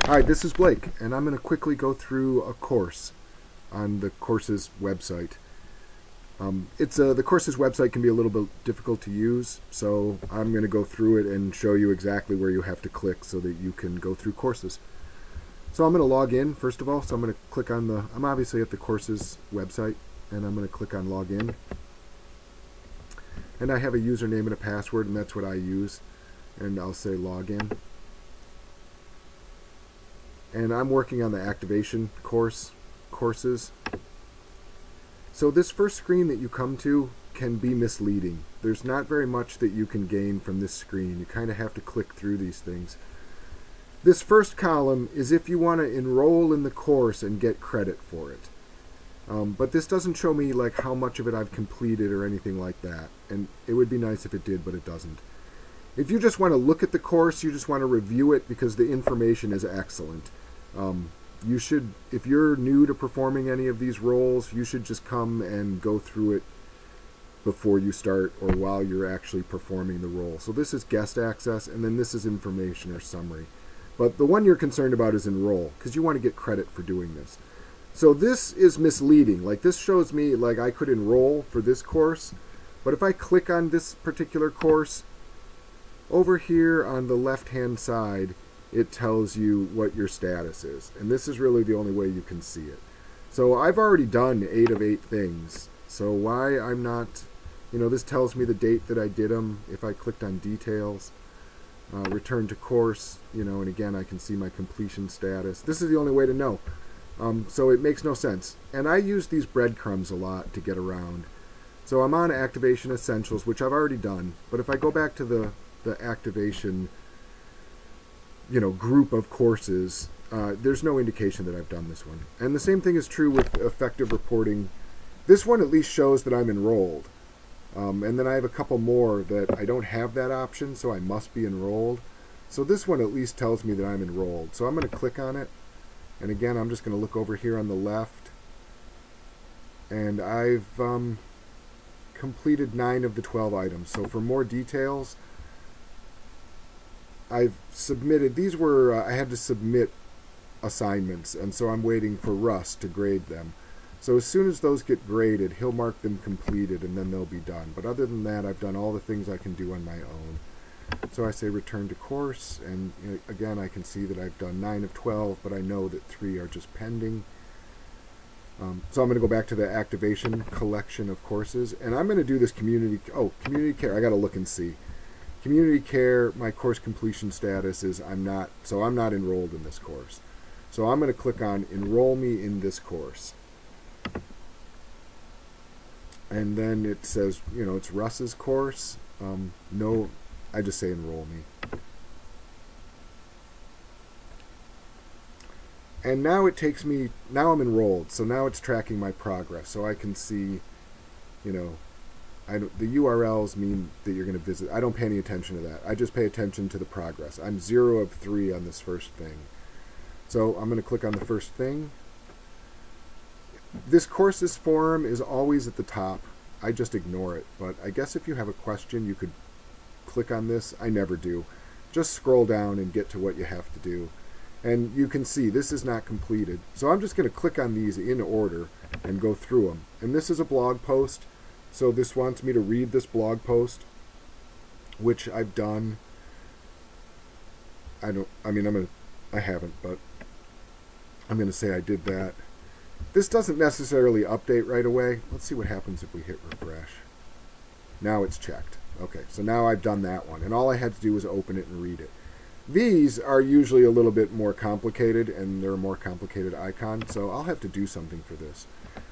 Hi, this is Blake, and I'm going to quickly go through a course on the course's website. The course's website can be a little bit difficult to use, so I'm going to go through it and show you exactly where you have to click so that you can go through courses. So I'm going to log in, first of all, so I'm going to click on I'm obviously at the course's website, and I'm going to click on log in. And I have a username and a password, and that's what I use, and I'll say log in. And I'm working on the activation courses. So this first screen that you come to can be misleading. There's not very much that you can gain from this screen. You kind of have to click through these things. This first column is if you want to enroll in the course and get credit for it. But this doesn't show me like how much of it I've completed or anything like that. And it would be nice if it did, but it doesn't. If you just want to look at the course, you just want to review it because the information is excellent. You should, if you're new to performing any of these roles, you should just come and go through it before you start or while you're actually performing the role. So this is guest access, and then this is information or summary. But the one you're concerned about is enroll, because you want to get credit for doing this. So this is misleading. Like this shows me like I could enroll for this course, but if I click on this particular course, over here on the left-hand side, it tells you what your status is. And this is really the only way you can see it. So I've already done 8 of 8 things. So why I'm not, this tells me the date that I did them. If I clicked on details, return to course, and again, I can see my completion status. This is the only way to know. So it makes no sense. And I use these breadcrumbs a lot to get around. So I'm on Activation Essentials, which I've already done. But if I go back to the activation group of courses, there's no indication that I've done this one. And the same thing is true with effective reporting. This one at least shows that I'm enrolled. And then I have a couple more that I don't have that option, so I must be enrolled. So this one at least tells me that I'm enrolled. So I'm going to click on it. And again, I'm just going to look over here on the left. And I've completed 9 of the 12 items. So for more details, I've submitted, these were, I had to submit assignments, and so I'm waiting for Russ to grade them. So as soon as those get graded, he'll mark them completed, and then they'll be done. But other than that, I've done all the things I can do on my own. So I say return to course, and again, I can see that I've done 9 of 12, but I know that 3 are just pending. So I'm going to go back to the activation collection of courses, and I'm going to do this community care. I got to look and see. Community care, my course completion status is I'm not enrolled in this course. So I'm going to click on enroll me in this course. And then it says, it's Russ's course. No, I just say enroll me. And now it takes me, now I'm enrolled. So now it's tracking my progress. So I can see, the URLs mean that you're going to visit. I don't pay any attention to that. I just pay attention to the progress. I'm 0 of 3 on this first thing. So I'm going to click on the first thing. This courses forum is always at the top. I just ignore it. But I guess if you have a question, you could click on this. I never do. Just scroll down and get to what you have to do. And you can see this is not completed. So I'm just going to click on these in order and go through them. And this is a blog post. So this wants me to read this blog post, which I've done. I haven't, but I'm going to say I did that. This doesn't necessarily update right away. Let's see what happens if we hit refresh. Now it's checked. Okay, so now I've done that one, and all I had to do was open it and read it. These are usually a little bit more complicated, and they're a more complicated icon, so I'll have to do something for this.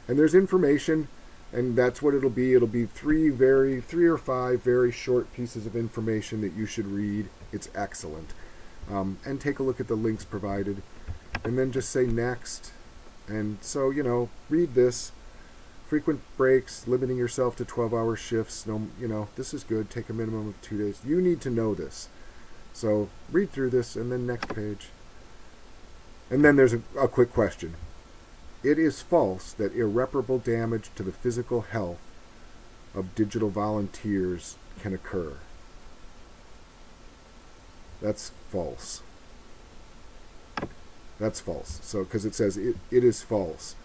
And there's information. And that's what it'll be. It'll be 3 or 5 very short pieces of information that you should read. It's excellent. And take a look at the links provided. And then just say next. And so, read this. Frequent breaks, limiting yourself to 12-hour shifts. This is good. Take a minimum of 2 days. You need to know this. So read through this and then next page. And then there's a quick question. It is false that irreparable damage to the physical health of digital volunteers can occur. That's false. That's false. So, because it says it is false,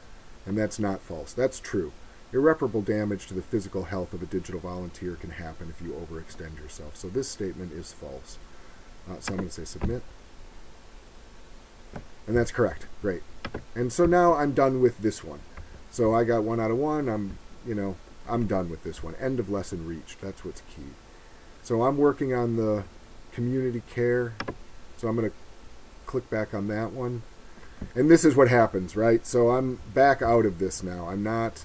and that's not false. That's true. Irreparable damage to the physical health of a digital volunteer can happen if you overextend yourself. So this statement is false. So I'm going to say submit. And that's correct. Great. And so now I'm done with this one. So I got 1 out of 1. I'm done with this one. End of lesson reached. That's what's key. So I'm working on the community care. So I'm going to click back on that one. And this is what happens, right? So I'm back out of this now. I'm not...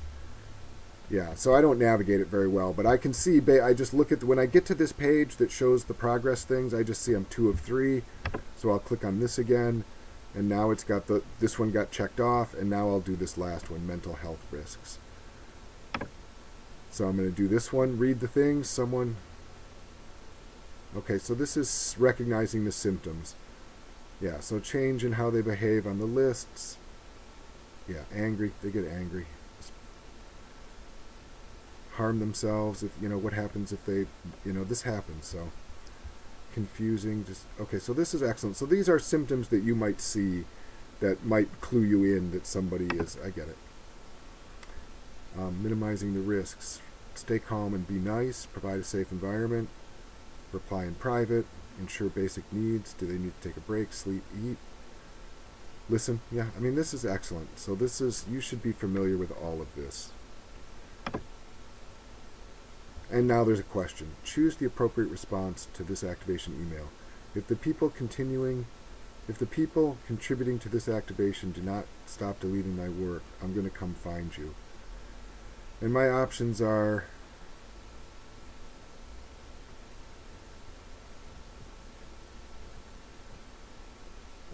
Yeah, so I don't navigate it very well, but I can see, I just look at, when I get to this page that shows the progress things, I just see I'm 2 of 3. So I'll click on this again, and now it's got this one got checked off, and now I'll do this last one, mental health risks. So I'm going to do this one, read the things, okay, so this is recognizing the symptoms. Yeah, so change in how they behave on the lists. Yeah, angry, they get angry. Harm themselves, if what happens if they this happens. So confusing, okay, so this is excellent. So these are symptoms that you might see that might clue you in that somebody is, I get it. Minimizing the risks, stay calm and be nice, provide a safe environment, reply in private, ensure basic needs, do they need to take a break, sleep, eat, listen. Yeah, I mean, this is excellent. So you should be familiar with all of this. And now there's a question. Choose the appropriate response to this activation email. If the people contributing to this activation do not stop deleting my work, I'm going to come find you. And my options are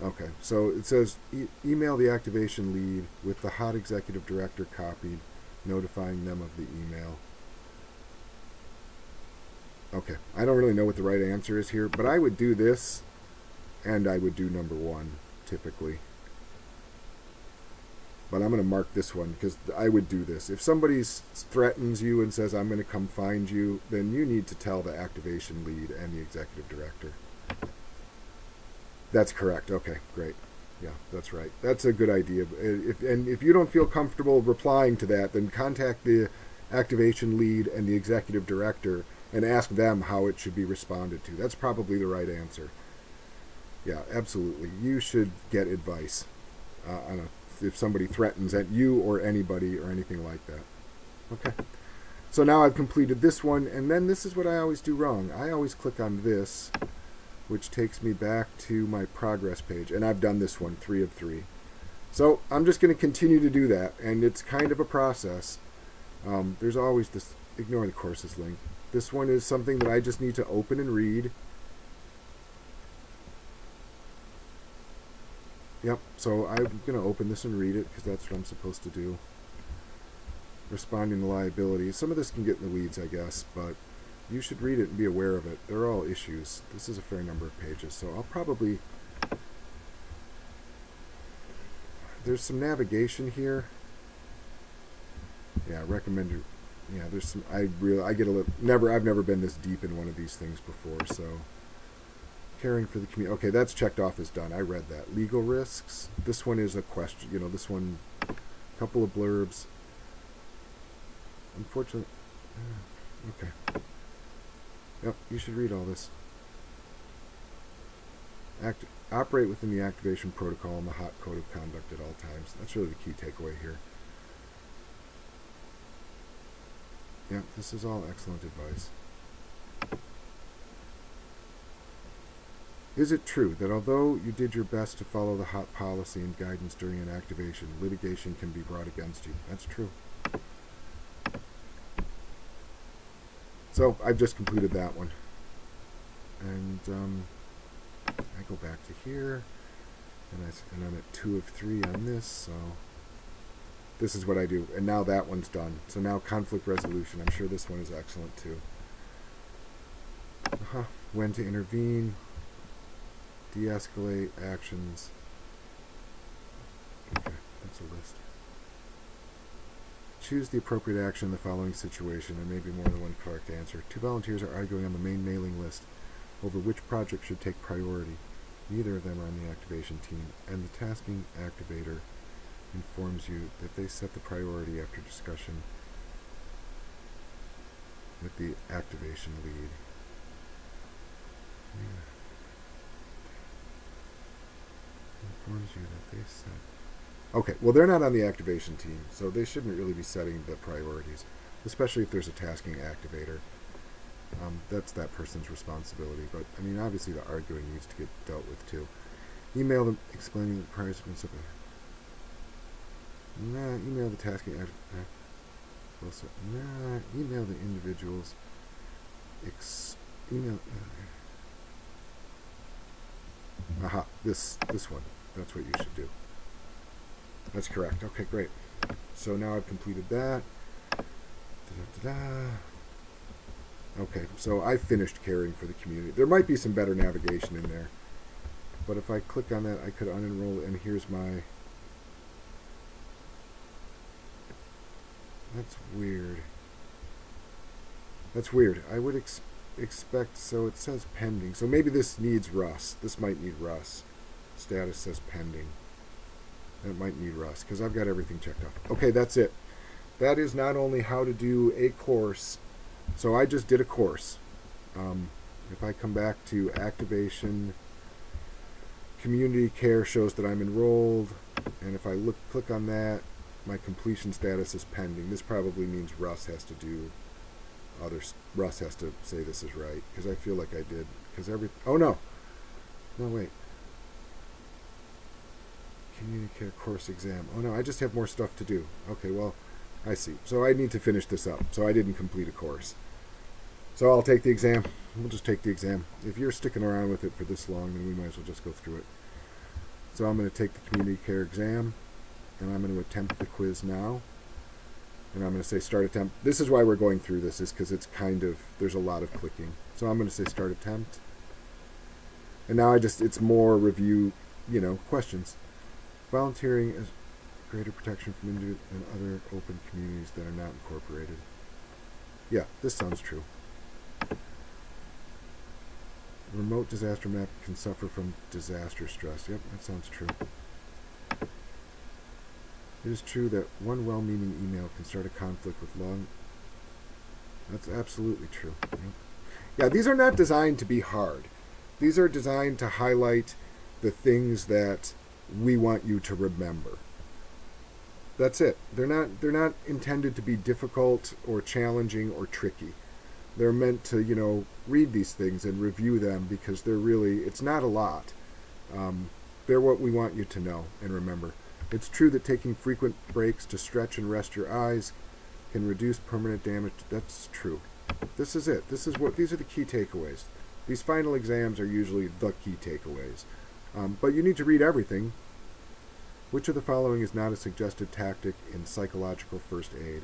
okay, so it says email the activation lead with the hot executive director copied, notifying them of the email. Okay, I don't really know what the right answer is here, but I would do this, and I would do number 1, typically. But I'm going to mark this one, because I would do this. If somebody threatens you and says, I'm going to come find you, then you need to tell the activation lead and the executive director. That's correct. Okay, great. Yeah, that's right. That's a good idea. If you don't feel comfortable replying to that, then contact the activation lead and the executive director and ask them how it should be responded to. That's probably the right answer. Yeah, absolutely. You should get advice if somebody threatens at you or anybody or anything like that. Okay. So now I've completed this one, and then this is what I always do wrong. I always click on this, which takes me back to my progress page, and I've done this one, 3 of 3. So I'm just going to continue to do that, and it's kind of a process. There's always this, ignore the courses link. This one is something that I just need to open and read. Yep, so I'm going to open this and read it because that's what I'm supposed to do. Responding to liability. Some of this can get in the weeds, I guess, but you should read it and be aware of it. They're all issues. This is a fair number of pages, so I'll probably... There's some navigation here. Yeah, recommend... Yeah, there's some... I've never been this deep in one of these things before, so... Caring for the community. Okay, that's checked off as done. I read that. Legal risks. This one is a question. This one... A couple of blurbs. Unfortunately... Okay. Yep, you should read all this. Operate within the activation protocol and the hot code of conduct at all times. That's really the key takeaway here. Yep, this is all excellent advice. Is it true that although you did your best to follow the hot policy and guidance during an activation, litigation can be brought against you? That's true. So I've just completed that one. And I go back to here, and I'm at 2 of 3 on this, so this is what I do. And now that one's done. So now conflict resolution. I'm sure this one is excellent too. When to intervene, de-escalate actions. Okay, that's a list. Choose the appropriate action in the following situation. There may be more than one correct answer. 2 volunteers are arguing on the main mailing list over which project should take priority. Neither of them are on the activation team, and the tasking activator informs you that they set the priority after discussion with the activation lead. Informs you that they set... Okay, well, they're not on the activation team, so they shouldn't really be setting the priorities, especially if there's a tasking activator. That's that person's responsibility, but, I mean, obviously the arguing needs to get dealt with, too. Email them explaining that priors have been set. Email the tasking activator. Email the individuals. Aha, this one. That's what you should do. That's correct. Okay, great. So now I've completed that. Okay, so I finished caring for the community. There might be some better navigation in there, but if I click on that, I could unenroll, and here's my... That's weird. That's weird. I would expect... So it says pending. So maybe this needs Russ. This might need Russ. Status says pending. That might need Russ, because I've got everything checked off. Okay, that's it. That is not only how to do a course. So I just did a course. If I come back to activation, community care shows that I'm enrolled. And if I click on that, my completion status is pending. This probably means Russ has to do Russ has to say this is right, because I feel like I did. Oh no! No, wait. Community care course exam. Oh no, I just have more stuff to do. Okay, well, I see. So I need to finish this up. So I didn't complete a course. So I'll take the exam. We'll just take the exam. If you're sticking around with it for this long, then we might as well just go through it. So I'm going to take the community care exam, and I'm going to attempt the quiz now. And I'm going to say start attempt. This is why we're going through this, is because it's kind of, there's a lot of clicking. So I'm going to say start attempt. And now it's more review, questions. Volunteering is greater protection from injured and other open communities that are not incorporated. Yeah, this sounds true. Remote disaster map can suffer from disaster stress. Yep, that sounds true. It is true that one well-meaning email can start a conflict with long... That's absolutely true. Yep. Yeah, these are not designed to be hard. These are designed to highlight the things that we want you to remember. That's it. They're not intended to be difficult or challenging or tricky. They're meant to, read these things and review them, because it's not a lot. They're what we want you to know and remember. It's true that taking frequent breaks to stretch and rest your eyes can reduce permanent damage. That's true. This is it. These are the key takeaways. These final exams are usually the key takeaways. But you need to read everything. Which of the following is not a suggested tactic in psychological first aid?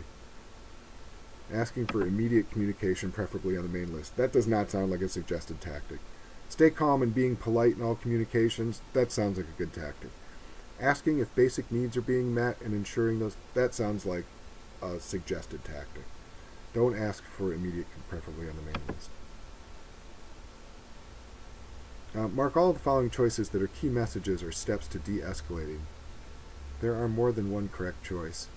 Asking for immediate communication, preferably on the main list. That does not sound like a suggested tactic. Stay calm and being polite in all communications. That sounds like a good tactic. Asking if basic needs are being met and ensuring those. That sounds like a suggested tactic. Don't ask for immediate, preferably on the main list. Mark all of the following choices that are key messages or steps to de-escalating. There are more than one correct choice.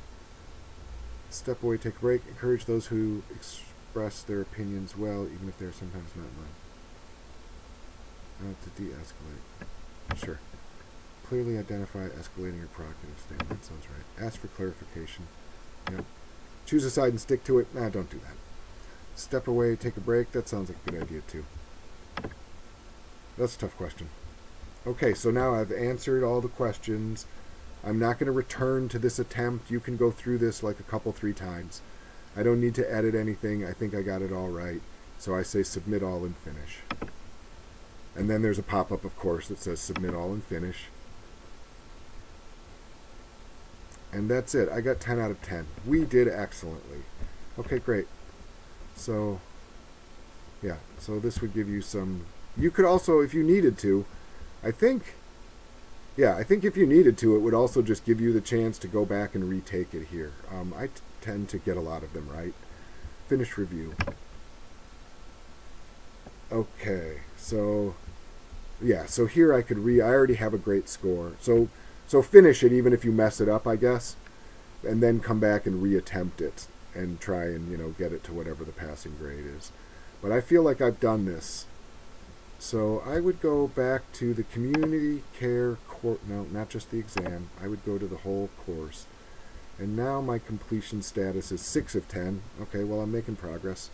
Step away, take a break. Encourage those who express their opinions well, even if they're sometimes not mine. To de-escalate. Sure. Clearly identify escalating or provocative statement. That sounds right. Ask for clarification. Yep. Choose a side and stick to it. Don't do that. Step away, take a break. That sounds like a good idea too. That's a tough question. Okay, so now I've answered all the questions. I'm not going to return to this attempt. You can go through this like 3 times. I don't need to edit anything. I think I got it all right. So I say submit all and finish. And then there's a pop-up, of course, that says submit all and finish. And that's it. I got 10 out of 10. We did excellently. Okay, great. So, yeah. So this would give you some... You could also, if you needed to, I think if you needed to, it would also just give you the chance to go back and retake it here. I tend to get a lot of them right. Finish review. Okay, so yeah, so here I could I already have a great score. So finish it even if you mess it up, I guess, and then come back and reattempt it and try and, get it to whatever the passing grade is. But I feel like I've done this. So I would go back to the community care course. No, not just the exam. I would go to the whole course. And now my completion status is 6 of 10. Okay, well, I'm making progress.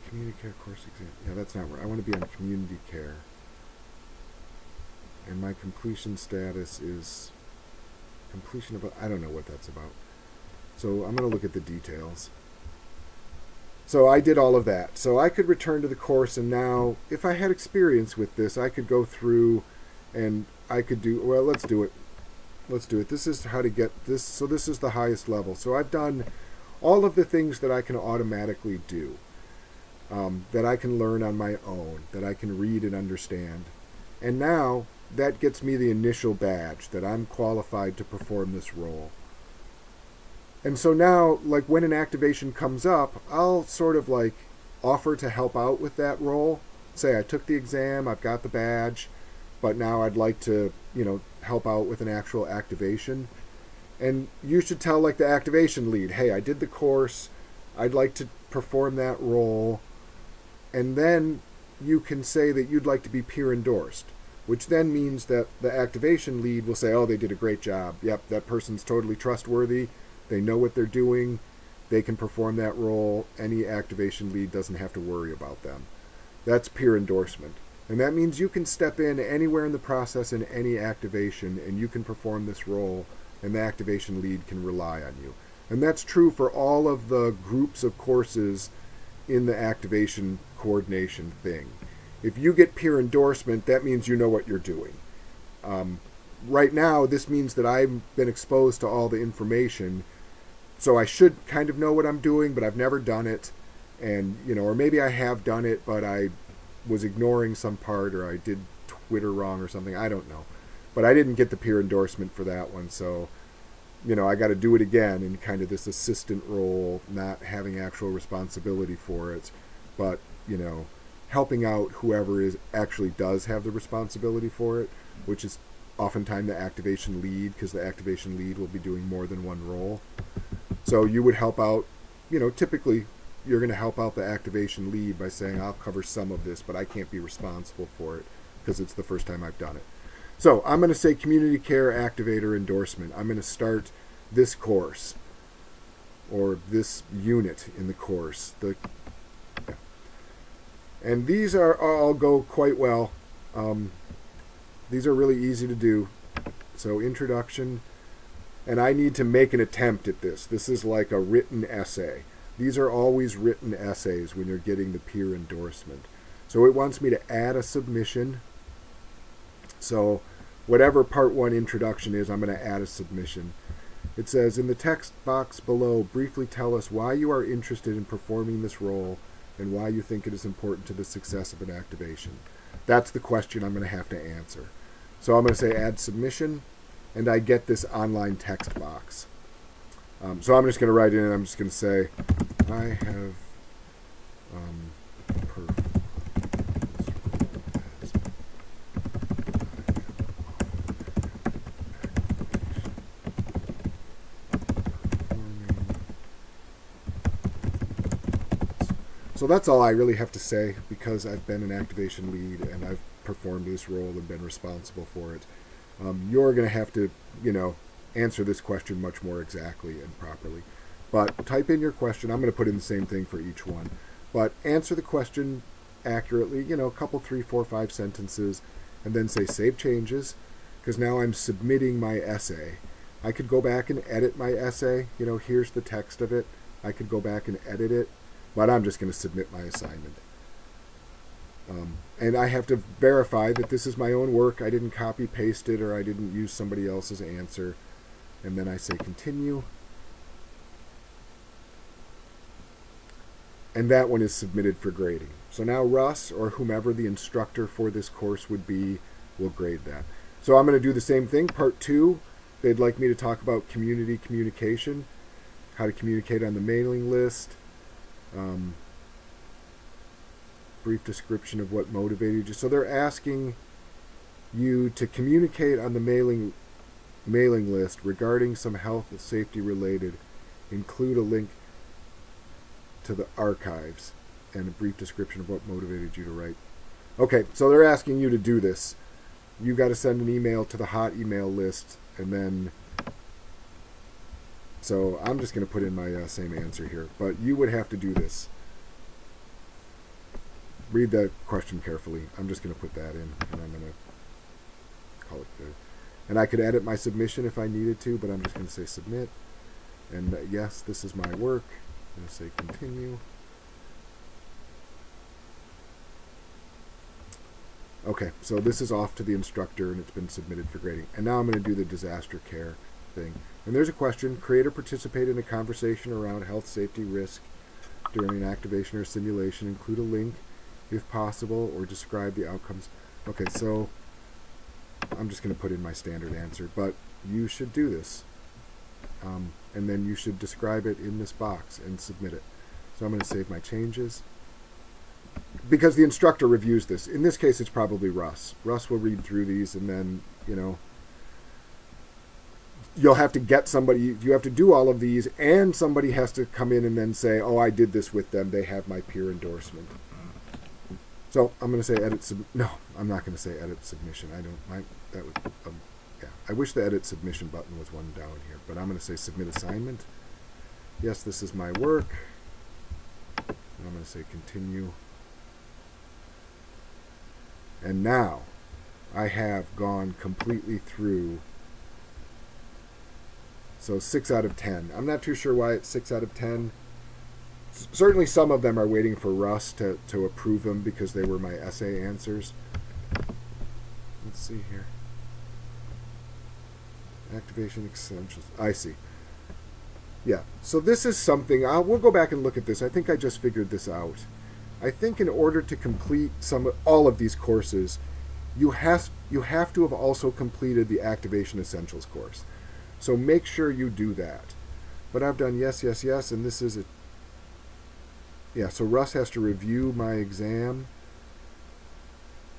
Community care course exam. Yeah, that's not where I want to be on community care. And my completion status is completion of, I don't know what that's about. So I'm going to look at the details. So I did all of that. So I could return to the course, and now, if I had experience with this, I could go through and I could do, well, let's do it. Let's do it. This is how to get this. So this is the highest level. So I've done all of the things that I can automatically do, that I can learn on my own, that I can read and understand. And now that gets me the initial badge that I'm qualified to perform this role. And so now, like, when an activation comes up, I'll sort of like offer to help out with that role. Say I took the exam, I've got the badge, but now I'd like to, help out with an actual activation. And you should tell, like, the activation lead, hey, I did the course, I'd like to perform that role. And then you can say that you'd like to be peer endorsed, which then means that the activation lead will say, oh, they did a great job. Yep, that person's totally trustworthy. They know what they're doing. They can perform that role. Any activation lead doesn't have to worry about them. That's peer endorsement. And that means you can step in anywhere in the process in any activation, and you can perform this role, and the activation lead can rely on you. And that's true for all of the groups of courses in the activation coordination thing. If you get peer endorsement, that means you know what you're doing. Right now, this means that I've been exposed to all the information, so I should kind of know what I'm doing, but I've never done it. And, or maybe I have done it, but I was ignoring some part, or I did Twitter wrong or something. I don't know. But I didn't get the peer endorsement for that one, so, I got to do it again in kind of this assistant role, not having actual responsibility for it, but, helping out whoever actually does have the responsibility for it, which is oftentimes the activation lead, because the activation lead will be doing more than one role. So you would help out, typically you're going to help out the activation lead by saying, I'll cover some of this, but I can't be responsible for it because it's the first time I've done it. So I'm going to say community care activator endorsement. I'm going to start this course, or this unit in the course. And these are all go quite well. These are really easy to do. So introduction, and I need to make an attempt at this. This is like a written essay. These are always written essays when you're getting the peer endorsement. So it wants me to add a submission. So whatever part 1 introduction is, I'm going to add a submission. It says, in the text box below, briefly tell us why you are interested in performing this role and why you think it is important to the success of an activation. That's the question I'm going to have to answer. So I'm going to say add submission, and I get this online text box. So I'm just going to write in, and I'm just going to say, I have So that's all I really have to say, because I've been an activation lead and I've performed this role and been responsible for it. You're going to have to, answer this question much more exactly and properly. But type in your question. I'm going to put in the same thing for each one. But answer the question accurately, a couple, 3, 4, 5 sentences, and then say save changes, because now I'm submitting my essay. I could go back and edit my essay. Here's the text of it. I could go back and edit it, but I'm just going to submit my assignment. And I have to verify that this is my own work. I didn't copy paste it, or I didn't use somebody else's answer. And then I say continue. And that one is submitted for grading. So now Russ, or whomever the instructor for this course would be, will grade that. So I'm going to do the same thing. Part 2, they'd like me to talk about community communication, how to communicate on the mailing list, brief description of what motivated you. So they're asking you to communicate on the mailing list regarding some health and safety related. Include a link to the archives and a brief description of what motivated you to write. Okay, so they're asking you to do this. You got to send an email to the hot email list, and then... So I'm just going to put in my same answer here, but you would have to do this. Read the question carefully. I'm just going to put that in, and I'm going to call it good. And I could edit my submission if I needed to, but I'm just going to say submit. And yes, this is my work. I'm going to say continue. Okay, so this is off to the instructor, and it's been submitted for grading. And now I'm going to do the disaster care thing. And there's a question. Create or participate in a conversation around health, safety, risk during an activation or simulation. Include a link, if possible, or describe the outcomes. Okay, so I'm just going to put in my standard answer, but you should do this. And then you should describe it in this box and submit it. So I'm going to save my changes. Because the instructor reviews this. In this case, it's probably Russ. Russ will read through these, and then, you know, you'll have to get somebody, you have to do all of these, and somebody has to come in and then say, oh, I did this with them. They have my peer endorsement. So I'm going to say edit, no, I'm not going to say edit submission. That would, yeah. I wish the edit submission button was one down here, but I'm going to say submit assignment. Yes, this is my work. And I'm going to say continue. And now I have gone completely through. So 6 out of 10. I'm not too sure why it's 6 out of 10. Certainly some of them are waiting for Russ to approve them because they were my essay answers. Let's see here. Activation essentials. I see. Yeah, so this is something, we'll go back and look at this. I think I just figured this out. I think in order to complete all of these courses, you have to have also completed the Activation Essentials course. So make sure you do that. But I've done yes, yes, yes, and this is it. Yeah, so Russ has to review my exam,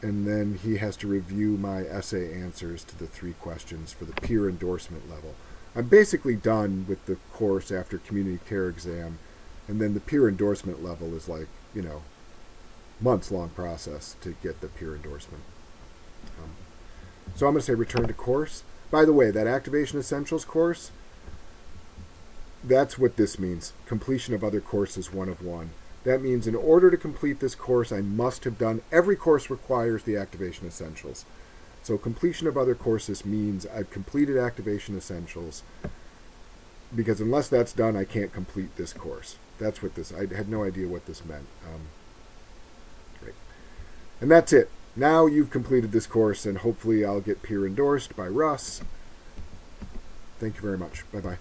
and then he has to review my essay answers to the 3 questions for the peer endorsement level. I'm basically done with the course after community care exam, and then the peer endorsement level is like, you know, months-long process to get the peer endorsement. So I'm going to say return to course. By the way, that Activation Essentials course, that's what this means. Completion of other courses 1 of 1. That means in order to complete this course, I must have done, every course requires the Activation Essentials. So completion of other courses means I've completed Activation Essentials, because unless that's done, I can't complete this course. That's what this, I had no idea what this meant. Great. And that's it. Now you've completed this course, and hopefully I'll get peer endorsed by Russ. Thank you very much. Bye-bye.